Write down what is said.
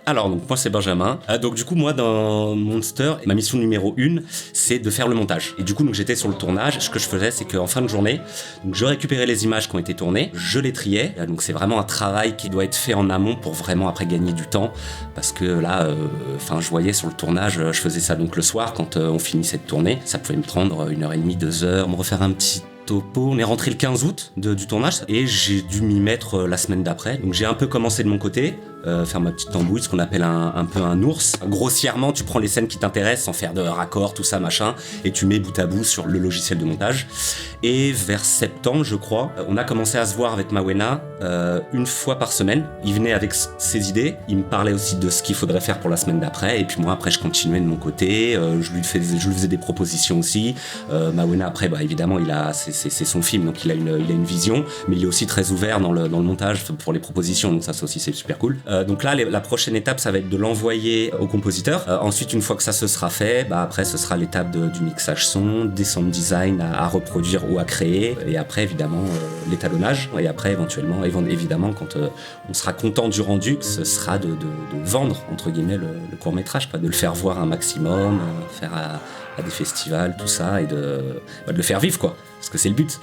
Alors, donc, moi, c'est Benjamin. Donc, du coup, moi, dans Monster, ma mission numéro 1, c'est de faire le montage. Et du coup, donc, j'étais sur le tournage. Ce que je faisais, c'est qu'en fin de journée, donc, je récupérais les images qui ont été tournées, je les triais. Donc, c'est vraiment un travail qui doit être fait en amont pour vraiment après gagner du temps. Parce que là, je voyais sur le tournage, je faisais ça donc le soir, quand on finissait de tourner. Ça pouvait me prendre 1h30, 2 heures, me refaire un petit topo. On est rentré le 15 août du tournage et j'ai dû m'y mettre la semaine d'après. Donc j'ai un peu commencé de mon côté, faire ma petite tambouille, ce qu'on appelle un peu un ours. Grossièrement, tu prends les scènes qui t'intéressent sans faire de raccords, tout ça, machin, et tu mets bout à bout sur le logiciel de montage. Et vers septembre, je crois, on a commencé à se voir avec Mawena une fois par semaine. Il venait avec ses idées, il me parlait aussi de ce qu'il faudrait faire pour la semaine d'après, et puis moi après je continuais de mon côté, je lui faisais des propositions aussi. Mawena après, évidemment, c'est son film, donc il a une vision, mais il est aussi très ouvert dans le montage pour les propositions, donc ça aussi c'est super cool. Donc là, la prochaine étape, ça va être de l'envoyer au compositeur. Ensuite, une fois que ça se sera fait, après ce sera l'étape du mixage son, des sound design à reproduire ou à créer, et après évidemment l'étalonnage, et après éventuellement, quand on sera content du rendu, ce sera de vendre entre guillemets le court-métrage, de le faire voir un maximum, faire à des festivals, tout ça, et de le faire vivre, quoi, parce que c'est le but.